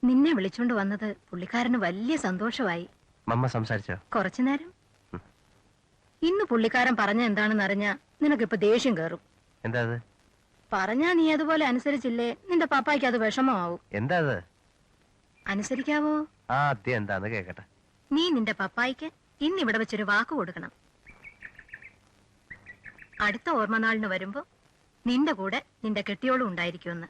നിന്നെ വിളിച്ചോണ്ട് വന്നത് പുള്ളിക്കാരന് വലിയ സന്തോഷമായി. മമ്മ സംസാരിച്ചോ? കുറച്ചുനേരം. ഇന്ന് പുള്ളിക്കാരൻ പറഞ്ഞ എന്താണെന്ന് അറിഞ്ഞാ നിനക്കിപ്പോ ദേഷ്യം കേറും. എന്താ? പറഞ്ഞാ നീ അതുപോലെ അനുസരിച്ചില്ലേ നിന്റെ പാപ്പായ്ക്ക് അത് വിഷമമാവും. എന്താ? അനുസരിക്കാവോ? ആദ്യം എന്താന്ന് കേക്കട്ടെ. നീ നിന്റെ പപ്പായ്ക്ക് ഇന്ന് ഇവിടെ വെച്ചൊരു വാക്ക് കൊടുക്കണം. അടുത്ത ഓർമ്മനാളിന് വരുമ്പോ നിന്റെ കൂടെ നിന്റെ കെട്ടിയോളും ഉണ്ടായിരിക്കുമെന്ന്.